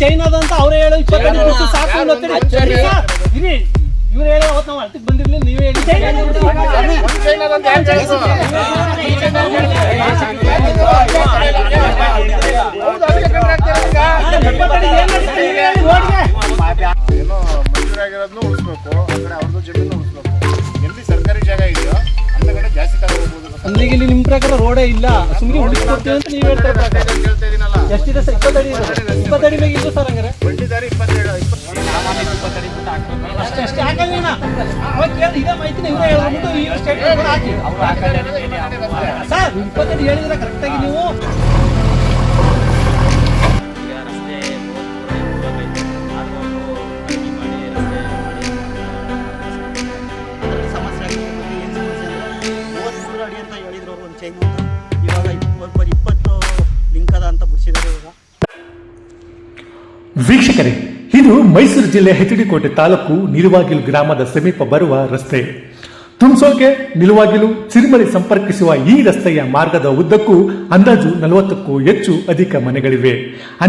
ಚೈನಾದ ಅಂತ ಅವರೇ ಹೇಳೋ 20 ದಿವಸ ಸಾಕು ಇರಿ ಇವ್ರು ಹೇಳೋ ಅವತ್ತು ನಾವು ಅರ್ಥಕ್ಕೆ ಬಂದಿರ್ಲಿಲ್ಲ ನೀವೇ ಹೇಳಿ ಏನೋ ಮಂಜೂರಾಗಿರೋದನ್ನು ಉಳಿಸ್ಬೇಕು, ಆ ಕಡೆ ಅವ್ರದ್ದು ಜಮೀನು ಉಳಿಸ್ಬೇಕು. ಎಲ್ಲಿ ಸರ್ಕಾರಿ ಜಾಗ ಇದೆಯೋ ಅಂತ ಕಡೆ ಜಾಸ್ತಿ ತಗೋಬಹುದು. ಅಂದ್ರೆ ಇಲ್ಲಿ ನಿಮ್ ಪ್ರಕಾರ ರೋಡೇ ಇಲ್ಲ, ಸುಮ್ಮನೆ ಉಳಿಸ್ಕೊಡ್ತೀವಿ ಅಂತ ನೀವು ಹೇಳ್ತಾ ಇದೀನಲ್ಲ. ಎಷ್ಟಿದೆ ಸರ್? 20 ಅಡಿ ಮೇಲೆ ಇಲ್ಲ ಸರ್. ಹಂಗಾರೆ ಬಡ್ಡಿ ದಾರಿ 27 ಅಷ್ಟೇ ಅಷ್ಟೇ ಹಾಕಲ್ಲ. ಅವಾಗ ಕೇಳಿ ಇದೇ ಮಾಹಿತಿ ಇವ್ರೇ ಹೇಳ್ಬಿಟ್ಟು ಈ ಸ್ಟೇಟ್ಮೆಂಟ್ ಹಾಕಿ ಸರ್. 20 ಅಡಿ ಹೇಳಿದ್ರೆ ಕರೆಕ್ಟಾಗಿ ನೀವು ಇವಾಗ 20 ಲಿಂಕ್ ಅದ ಅಂತ ಬಿಡಿಸಿದ್ದಾರೆ ಇವಾಗ. ವೀಕ್ಷಕರೇ, ಇದು ಮೈಸೂರು ಜಿಲ್ಲೆ ಹೆಚಡಿಕೋಟೆ ತಾಲೂಕು ನಿಲುವಾಗಿಲು ಗ್ರಾಮದ ಸಮೀಪ ಬರುವ ರಸ್ತೆ. ತುಮ್ಸೋಕೆ ನಿಲುವಾಗಿಲು ಸಿರಿಮನೆ ಸಂಪರ್ಕಿಸುವ ಈ ರಸ್ತೆಯ ಮಾರ್ಗದ ಉದ್ದಕ್ಕೂ ಅಂದಾಜು 40ಕ್ಕೂ ಹೆಚ್ಚು ಅಧಿಕ ಮನೆಗಳಿವೆ.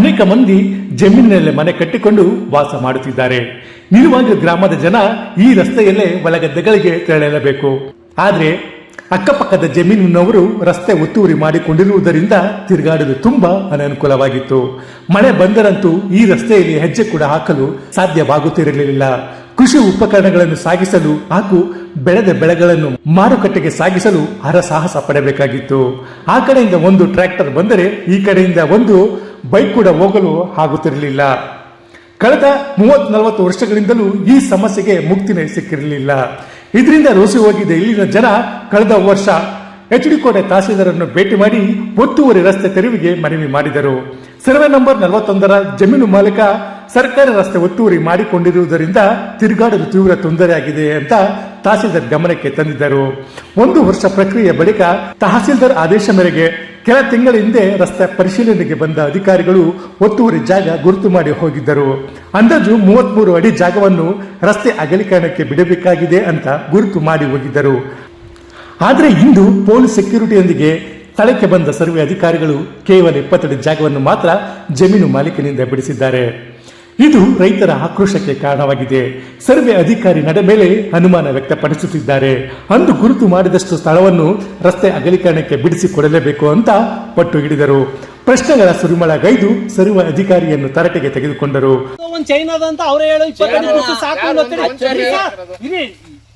ಅನೇಕ ಮಂದಿ ಜಮೀನಿನಲ್ಲೇ ಮನೆ ಕಟ್ಟಿಕೊಂಡು ವಾಸ ಮಾಡುತ್ತಿದ್ದಾರೆ. ನಿಲುವಾಗಿಲು ಗ್ರಾಮದ ಜನ ಈ ರಸ್ತೆಯಲ್ಲೇ ಹೊಲಗದ್ದೆಗಳಿಗೆ ತೆರಳಲೇಬೇಕು. ಆದರೆ ಅಕ್ಕಪಕ್ಕದ ಜಮೀನಿನವರು ರಸ್ತೆ ಒತ್ತುವರಿ ಮಾಡಿಕೊಂಡಿರುವುದರಿಂದ ತಿರುಗಾಡಲು ತುಂಬಾ ಅನನುಕೂಲವಾಗಿತ್ತು. ಮಳೆ ಬಂದರಂತೂ ಈ ರಸ್ತೆಯಲ್ಲಿ ಹೆಜ್ಜೆ ಕೂಡ ಹಾಕಲು ಸಾಧ್ಯವಾಗುತ್ತಿರಲಿಲ್ಲ. ಕೃಷಿ ಉಪಕರಣಗಳನ್ನು ಸಾಗಿಸಲು ಹಾಗೂ ಬೆಳೆದ ಬೆಳೆಗಳನ್ನು ಮಾರುಕಟ್ಟೆಗೆ ಸಾಗಿಸಲು ಹರಸಾಹಸ ಪಡಬೇಕಾಗಿತ್ತು. ಆ ಕಡೆಯಿಂದ ಒಂದು ಟ್ರ್ಯಾಕ್ಟರ್ ಬಂದರೆ ಈ ಕಡೆಯಿಂದ ಒಂದು ಬೈಕ್ ಕೂಡ ಹೋಗಲು ಆಗುತ್ತಿರಲಿಲ್ಲ. ಕಳೆದ 30-40 ವರ್ಷಗಳಿಂದಲೂ ಈ ಸಮಸ್ಯೆಗೆ ಮುಕ್ತಿನೇ ಸಿಕ್ಕಿರಲಿಲ್ಲ. ಇದರಿಂದ ರೋಸಿ ಹೋಗಿದ್ದ ಇಲ್ಲಿನ ಜನ ಕಳೆದ ವರ್ಷ ಹೆಚ್ಡಿಕೋಟೆ ತಹಸೀಲ್ದಾರನ್ನು ಭೇಟಿ ಮಾಡಿ ಒತ್ತುವರಿ ರಸ್ತೆ ತೆರವಿಗೆ ಮನವಿ ಮಾಡಿದರು. ಸರ್ವೆ ನಂಬರ್ 41ರ ಜಮೀನು ಮಾಲೀಕ ಸರ್ಕಾರಿ ರಸ್ತೆ ಒತ್ತುವರಿ ಮಾಡಿಕೊಂಡಿರುವುದರಿಂದ ತಿರುಗಾಡಲು ತೀವ್ರ ತೊಂದರೆಯಾಗಿದೆ ಅಂತ ತಹಸೀಲ್ದಾರ್ ಗಮನಕ್ಕೆ ತಂದಿದ್ದರು. 1 ವರ್ಷ ಪ್ರಕ್ರಿಯೆ ಬಳಿಕ ತಹಸೀಲ್ದಾರ್ ಆದೇಶ ಮೇರೆಗೆ ಕೆಲ ತಿಂಗಳ ಹಿಂದೆ ರಸ್ತೆ ಪರಿಶೀಲನೆಗೆ ಬಂದ ಅಧಿಕಾರಿಗಳು ಒತ್ತುವರಿ ಜಾಗ ಗುರುತು ಮಾಡಿ ಹೋಗಿದ್ದರು. ಅಂದಾಜು 33 ಅಡಿ ಜಾಗವನ್ನು ರಸ್ತೆ ಅಗಲೀಕರಣಕ್ಕೆ ಬಿಡಬೇಕಾಗಿದೆ ಅಂತ ಗುರುತು ಮಾಡಿ ಹೋಗಿದ್ದರು. ಆದರೆ ಇಂದು ಪೊಲೀಸ್ ಸೆಕ್ಯೂರಿಟಿಯೊಂದಿಗೆ ಸ್ಥಳಕ್ಕೆ ಬಂದ ಸರ್ವೆ ಅಧಿಕಾರಿಗಳು ಕೇವಲ 20 ಅಡಿ ಜಾಗವನ್ನು ಮಾತ್ರ ಜಮೀನು ಮಾಲೀಕನಿಂದ ಬಿಡಿಸಿದ್ದಾರೆ. ಇದು ರೈತರ ಆಕ್ರೋಶಕ್ಕೆ ಕಾರಣವಾಗಿದೆ. ಸರ್ವೆ ಅಧಿಕಾರಿ ನಡೆ ಮೇಲೆ ಅನುಮಾನ ವ್ಯಕ್ತಪಡಿಸುತ್ತಿದ್ದಾರೆ. ಅಂದು ಗುರುತು ಮಾಡಿದಷ್ಟು ಸ್ಥಳವನ್ನು ರಸ್ತೆ ಅಗಲೀಕರಣಕ್ಕೆ ಬಿಡಿಸಿಕೊಡಲೇಬೇಕು ಅಂತ ಪಟ್ಟು ಹಿಡಿದರು. ಪ್ರಶ್ನೆಗಳ ಸುರಿಮಳೆಗೈದು ಸರ್ವೆ ಅಧಿಕಾರಿಯನ್ನು ತರಟೆಗೆ ತೆಗೆದುಕೊಂಡರು. ಚೈನಾದ ಅಂತ ಅವರೇ ಹೇಳೋ 20 ದಿವಸ ಸಾಕು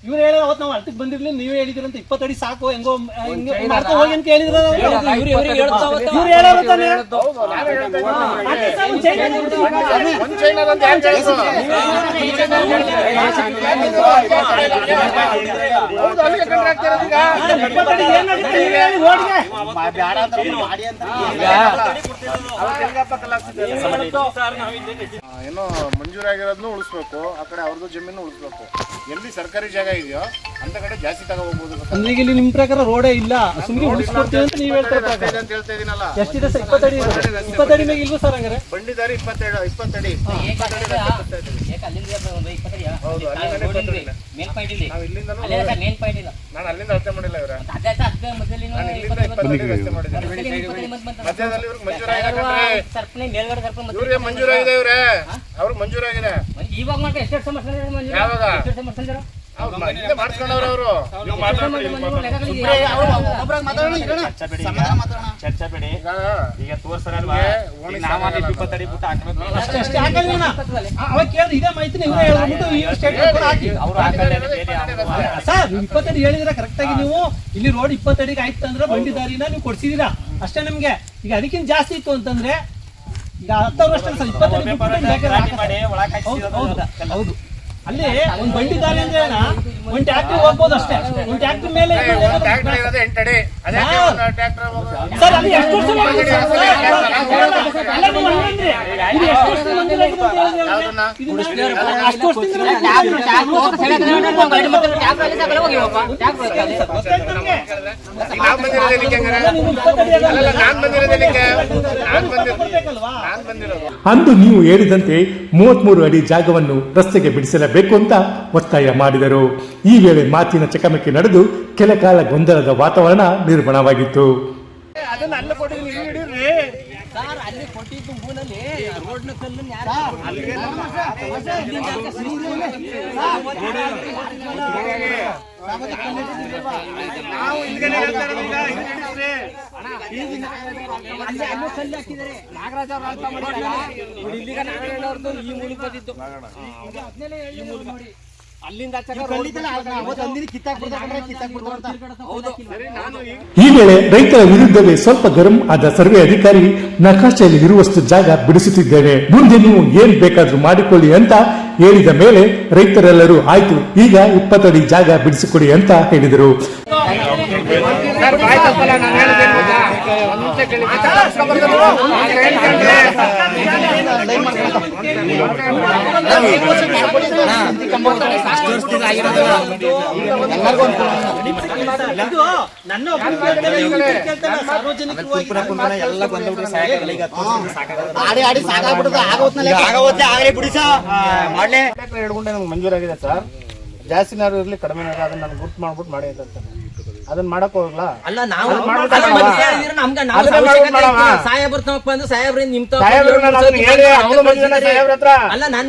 ಇವ್ರು ಹೇಳೋ ಅವತ್ತು ನಾವು ಅರ್ಥಕ್ಕೆ ಬಂದಿರ್ಲಿಲ್ಲ ನೀವೇ ಹೇಳಿದ್ರಂತ 20 ಅಡಿ ಸಾಕು ಹೆಂಗೋ ಮಾಡ್ತಾ ಹೋಗಿ ಅಂತ ಹೇಳಿದ್ರ. ಏನೋ ಮಂಜೂರಾಗಿರೋದನ್ನು ಉಳಿಸ್ಬೇಕು, ಆ ಕಡೆ ಅವ್ರದ್ದು ಜಮೀನು ಉಳಿಸ್ಬೇಕು. ಎಲ್ಲಿ ಸರ್ಕಾರಿ ಜಾಗ ಇದೆಯೋ ಅಂತ ಕಡೆ ಜಾಸ್ತಿ ತಗೋಬಹುದು. ಅಂದ್ರೆ ಇಲ್ಲಿ ನಿಮ್ ಪ್ರಕಾರ ರೋಡೇ ಇಲ್ಲ, ಸುಮ್ಮನೆ ಉಳಿಸ್ಕೊಡ್ತೀವಿ ಅಂತ ನೀವು ಹೇಳ್ತಾ ಇದೀನಲ್ಲ. ಎಷ್ಟಿದೆ ಸರ್? 20 ಅಡಿ ಮೇಲೆ ಇಲ್ವಾ ಸರ್? ಹಂಗಾರೆ ಬಂಡಿ ದಾರಿ 20 ಅಡಿ. ನಾನು ಅಲ್ಲಿಂದ ಅರ್ಥ ಮಾಡಿಲ್ಲ ಇವ್ರೆ. ಮಧ್ಯದಲ್ಲಿ ಇವ್ರಿಗೆ ಮಂಜೂರಾಗಿದೆ. ಇವ್ರೆ ಅವ್ರಿಗೆ ಮಂಜೂರಾಗಿದೆ. ಯಾವಾಗ ಮಾಡಿಸ್ಕೊಂಡವ್ರ ಅವರು ಚರ್ಚೆ ಬಿಡಿ. ಈಗ ತೋರ್ಸರಲ್ವಾ ಅವಾಗ ಕೇಳಿ ಇದೇ ಮಾಹಿತಿ ಇವ್ರೇ ಹೇಳ್ಬಿಟ್ಟು ಈ ಸ್ಟೇಟ್ಮೆಂಟ್ ಹಾಕಿ ಸರ್. 20 ಅಡಿ ಹೇಳಿದ್ರೆ ಕರೆಕ್ಟಾಗಿ ನೀವು ಇಲ್ಲಿ ರೋಡ್ 20 ಅಡಿಗೆ ಆಯ್ತು ಅಂದ್ರೆ ಬಂಡಿ ದಾರಿನ ನೀವು ಕೊಡ್ಸಿದೀರಾ ಅಷ್ಟೇ. ನಮ್ಗೆ ಈಗ ಅದಕ್ಕಿಂತ ಜಾಸ್ತಿ ಇತ್ತು ಅಂತಂದ್ರೆ ಈಗ 10 ವರ್ಷ 20 ಅಡಿ ಹೌದು. ಅಲ್ಲಿ ಒಂದು ಬಂಡಿ ದಾರಿ ಅಂದ್ರೆ ಒಂದು ಟ್ಯಾಕ್ಟ್ರಿ ಹೋಗ್ಬೋದು ಅಷ್ಟೇ. ಒಂದು ಟ್ಯಾಕ್ಟ್ರಿ ಮೇಲೆ ಸರ್ ಅಲ್ಲಿ ಎಷ್ಟು ವರ್ಷ ಅಂದು ನೀವು ಹೇಳಿದಂತೆ 33 ಅಡಿ ಜಾಗವನ್ನು ರಸ್ತೆಗೆ ಬಿಡಿಸಲೇಬೇಕು ಅಂತ ಒತ್ತಾಯ ಮಾಡಿದರು. ಈ ವೇಳೆ ಮಾತಿನ ಚಕಮಕಿ ನಡೆದು ಕೆಲ ಕಾಲ ಗೊಂದಲದ ವಾತಾವರಣ ನಿರ್ಮಾಣವಾಗಿತ್ತು. ಅದನ್ನ ಅಲ್ಲ ಕೊಟ್ಟಿದ್ದೀನಿ. ರೋಡ್ನ ಕಲ್ಲು ನಾಗರಾಜ ಈ ಮೂಲಕ ಬಂದಿದ್ದು ಅಲ್ಲಿಂದ ಈ ವೇಳೆ ರೈತರ ವಿರುದ್ಧವೇ ಸ್ವಲ್ಪ ಗರಂ ಆದ ಸರ್ವೆ ಅಧಿಕಾರಿ ನಕಾಶೆಯಲ್ಲಿ ಇರುವಷ್ಟು ಜಾಗ ಬಿಡಿಸುತ್ತಿದ್ದೇವೆ, ಮುಂದೆ ನೀವು ಏನ್ ಬೇಕಾದ್ರೂ ಮಾಡಿಕೊಳ್ಳಿ ಅಂತ ಹೇಳಿದ ಮೇಲೆ ರೈತರೆಲ್ಲರೂ ಆಯ್ತು ಈಗ 20 ಅಡಿ ಜಾಗ ಬಿಡಿಸಿಕೊಡಿ ಅಂತ ಹೇಳಿದರು. ಮಂಜೂರಾಗಿದೆ ಸರ್, ಜಾಸ್ತಿ ನಾರು ಇರ್ಲಿ ಕಡಿಮೆ ನಾರು ಅದನ್ನ ನಾನು ಗುರ್ತು ಮಾಡ್ಬಿಟ್ಟು ಮಾಡಿ ಅಂತ ಅದನ್ನ ಮಾಡಕ್ ಹೋಗಲ್ಲ. ಅಲ್ಲ ನಾವು ಸಹಾಯ ಬರ್ತಾವಪ್ಪ ಅಂದ್ರೆ ಸಾಹೇಬ್ರಿಂದ ನಿಮ್ ಅಲ್ಲ ನನ್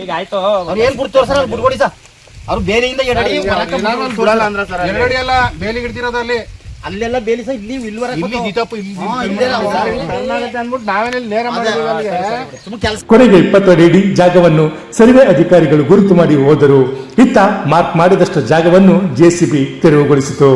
ಈಗ ಆಯ್ತು ಏನ್ ಬಿಟ್ಟು ತೋರ್ಸಾರ ಬಿಡ್ಕೊಡಿ ಸರ್. ಅವ್ರು ಬೇಲಿಯಿಂದ ಎರಡಡಿ ಎಲ್ಲ ಬೇಲಿ ಹಿಡ್ದಿರೋದಲ್ಲಿ ಅಲ್ಲೆಲ್ಲ ಬೇಲಿ ಸಹ ಇಲ್ಲಿ ಕೊನೆಗೆ 20 ಅಡಿ ಜಾಗವನ್ನು ಸರ್ವೆ ಅಧಿಕಾರಿಗಳು ಗುರುತು ಮಾಡಿ ಹೋದರು. ಇತ್ತ ಮಾರ್ಕ್ ಮಾಡಿದಷ್ಟು ಜಾಗವನ್ನು ಜೆಸಿಬಿ ತೆರವುಗೊಳಿಸಿತು.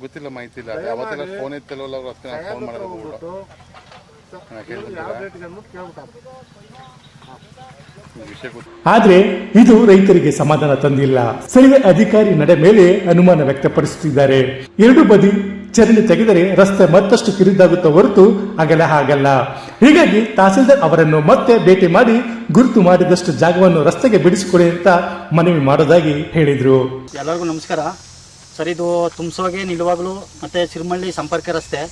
ಗೊತ್ತಿಲ್ಲ, ಮಾಹಿತಿ ಇಲ್ಲ. ಅವತ್ತೆಲ್ಲ ಫೋನ್ ಇತ್ತಲ್ಲ, ಫೋನ್ ಮಾಡೋದು. ಆದ್ರೆ ಇದು ರೈತರಿಗೆ ಸಮಾಧಾನ ತಂದಿಲ್ಲ. ಸರ್ವೆ ಅಧಿಕಾರಿ ನಡೆ ಮೇಲೆ ಅನುಮಾನ ವ್ಯಕ್ತಪಡಿಸುತ್ತಿದ್ದಾರೆ. ಎರಡು ಬದಿ ಚರಂಡಿ ತೆಗೆದರೆ ರಸ್ತೆ ಮತ್ತಷ್ಟು ಕಿರಿದಾಗುತ್ತಾ ಹೊರತು ಆಗಲ್ಲ. ಹೀಗಾಗಿ ತಹಸೀಲ್ದಾರ್ ಅವರನ್ನು ಮತ್ತೆ ಭೇಟಿ ಮಾಡಿ ಗುರುತು ಮಾಡಿದಷ್ಟು ಜಾಗವನ್ನು ರಸ್ತೆಗೆ ಬಿಡಿಸಿಕೊಡಿ ಅಂತ ಮನವಿ ಮಾಡೋದಾಗಿ ಹೇಳಿದ್ರು. ಎಲ್ಲರಿಗೂ ನಮಸ್ಕಾರ ಸರ್. ಇದು ತುಮ್ಸೋಗೆ ನಿಲುವಾಗಲು ಮತ್ತೆ ಸಿರಿಮಳ್ಳಿ ಸಂಪರ್ಕ ರಸ್ತೆ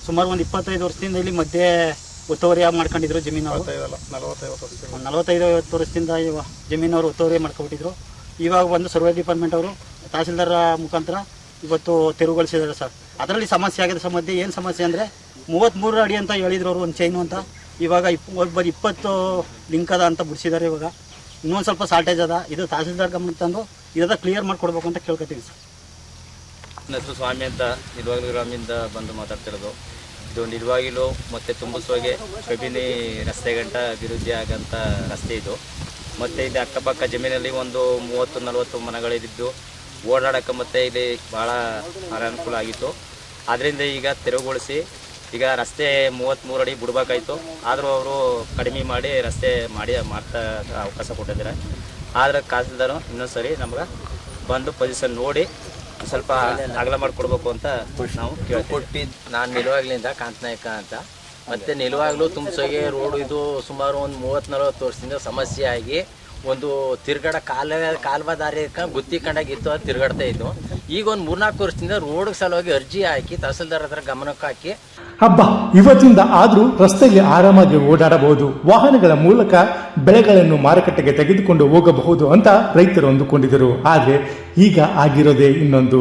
ಸುಮಾರು ಒಂದು 25 ವರ್ಷದಿಂದ ಇಲ್ಲಿ ಮಧ್ಯೆ ಒತ್ತುವರಿ ಮಾಡ್ಕೊಂಡಿದ್ರು ಜಮೀನವರು. 45-50 ವರ್ಷದಿಂದ ಜಮೀನವರು ಒತ್ತುವರಿ ಮಾಡ್ಕೊಬಿಟ್ಟಿದ್ರು. ಇವಾಗ ಒಂದು ಸರ್ವೆ ಡಿಪಾರ್ಟ್ಮೆಂಟ್ ಅವರು ತಹಸೀಲ್ದಾರ್ ಮುಖಾಂತರ ಇವತ್ತು ತೆರವುಗೊಳಿಸಿದ್ದಾರೆ ಸರ್. ಅದರಲ್ಲಿ ಸಮಸ್ಯೆ ಆಗಿದೆ ಸರ್. ಮಧ್ಯೆ ಏನು ಸಮಸ್ಯೆ ಅಂದರೆ 33 ಅಡಿ ಅಂತ ಹೇಳಿದ್ರು ಅವರು ಒಂದು ಚೈನು ಅಂತ. ಇವಾಗ 20 ಲಿಂಕ್ ಅದ ಅಂತ ಬಿಡಿಸಿದ್ದಾರೆ. ಇವಾಗ ಇನ್ನೊಂದು ಸ್ವಲ್ಪ ಶಾರ್ಟೇಜ್ ಅದ. ಇದು ತಹಸೀಲ್ದಾರ್ ಗಮನಕ್ಕೆ ತಂದು ಇದೆಲ್ಲ ಕ್ಲಿಯರ್ ಮಾಡಿಕೊಡ್ಬೇಕು ಅಂತ ಕೇಳ್ಕೊತೀವಿ ಸರ್. ನನ್ನ ಹೆಸರು ಸ್ವಾಮಿ ಅಂತ ನಿಲ್ವಾಗಿಲು ಗ್ರಾಮದಿಂದ ಬಂದು ಮಾತಾಡ್ತಿರೋದು. ಇದು ನಿಲ್ವಾಗಿಲು ಮತ್ತು ತುಂಬುಸೋಗೆ ಕಬಿನಿ ರಸ್ತೆ ಗಂಟ ಅಭಿವೃದ್ಧಿ ಆಗಂಥ ರಸ್ತೆ ಇದು. ಮತ್ತು ಇಲ್ಲಿ ಅಕ್ಕಪಕ್ಕ ಜಮೀನಲ್ಲಿ ಒಂದು 30-40 ಮನೆಗಳಿದ್ದು ಓಡಾಡೋಕ್ಕೆ ಮತ್ತು ಇಲ್ಲಿ ಭಾಳ ಅನುಕೂಲ ಆಗಿತ್ತು. ಆದ್ದರಿಂದ ಈಗ ತೆರವುಗೊಳಿಸಿ ಈಗ ರಸ್ತೆ 33 ಅಡಿ ಬಿಡ್ಬೇಕಾಯ್ತು. ಆದರೂ ಅವರು ಕಡಿಮೆ ಮಾಡಿ ರಸ್ತೆ ಮಾಡ್ತಾ ಅವಕಾಶ ಕೊಟ್ಟಿದ್ದಾರೆ. ಆದರೆ ತಹಸೀಲ್ದಾರು ಇನ್ನೊಂದು ಸರಿ ನಮ್ಗೆ ಬಂದು ಪೊಸಿಷನ್ ನೋಡಿ ಸ್ವಲ್ಪ ಅಗಲ ಮಾಡಿಕೊಡ್ಬೇಕು ಅಂತ ನಾವು ಕೊಟ್ಟಿದ್ದು. ನಾನು ನಿಲುವಾಗ್ಲಿಂದ ಕಾಂತನಾಯಕ ಅಂತ. ಮತ್ತು ನಿಲುವಾಗ್ಲು ತುಂಬಸೋಗೆ ರೋಡು ಇದು ಸುಮಾರು ಒಂದು 30-40 ವರ್ಷದಿಂದ ಸಮಸ್ಯೆ ಆಗಿ ಒಂದು ತಿರ್ಗಡ ಕಾಲುವೆ ದಾರಿ ಗುತ್ತಿ ಕಂಡಾಗಿತ್ತು, ಅದು ತಿರ್ಗಾಡ್ತಾ ಇತ್ತು. ಈಗ ಒಂದು 3-4 ವರ್ಷದಿಂದ ರೋಡ್ ಸಲುವಾಗಿ ಅರ್ಜಿ ಹಾಕಿ ತಹಸೀಲ್ದಾರ್ ಹತ್ರ ಗಮನಕ್ಕೆ ಹಾಕಿ ಹಬ್ಬ ಇವತ್ತಿಂದ ಆದ್ರೂ ರಸ್ತೆಯಲ್ಲಿ ಆರಾಮಾಗಿ ಓಡಾಡಬಹುದು, ವಾಹನಗಳ ಮೂಲಕ ಬೆಳೆಗಳನ್ನು ಮಾರುಕಟ್ಟೆಗೆ ತೆಗೆದುಕೊಂಡು ಹೋಗಬಹುದು ಅಂತ ರೈತರು ಅಂದುಕೊಂಡಿದ್ದರು. ಆದ್ರೆ ಈಗ ಆಗಿರೋದೇ ಇನ್ನೊಂದು.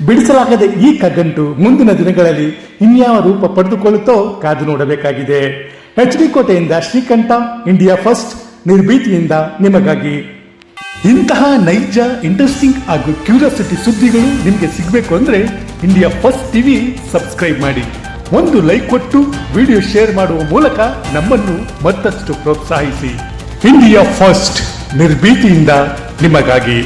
ಬಿಡಿಸಲಾಗದೆ ಈ ಕಗ್ಗಂಟು ಮುಂದಿನ ದಿನಗಳಲ್ಲಿ ಇನ್ಯಾವ ರೂಪ ಪಡೆದುಕೊಳ್ಳುತ್ತೋ ಕಾದು ನೋಡಬೇಕಾಗಿದೆ. HD ಕೋಟೆಯಿಂದ ಶ್ರೀಕಂಠ, ಇಂಡಿಯಾ ಫಸ್ಟ್, ನಿರ್ಭೀತಿಯಿಂದ ನಿಮಗಾಗಿ. ಇಂತಹ ನೈಜ, ಇಂಟ್ರೆಸ್ಟಿಂಗ್ ಹಾಗೂ ಕ್ಯೂರಿಯಾಸಿಟಿ ಸುದ್ದಿಗಳು ನಿಮಗೆ ಸಿಗಬೇಕು ಅಂದ್ರೆ ಇಂಡಿಯಾ ಫಸ್ಟ್ ಟಿವಿ ಸಬ್ಸ್ಕ್ರೈಬ್ ಮಾಡಿ. ಒಂದು ಲೈಕ್ ಕೊಟ್ಟು ವಿಡಿಯೋ ಶೇರ್ ಮಾಡುವ ಮೂಲಕ ನಮ್ಮನ್ನು ಮತ್ತಷ್ಟು ಪ್ರೋತ್ಸಾಹಿಸಿ. ಇಂಡಿಯಾ ಫಸ್ಟ್, ನಿರ್ಭೀತಿಯಿಂದ ನಿಮಗಾಗಿ.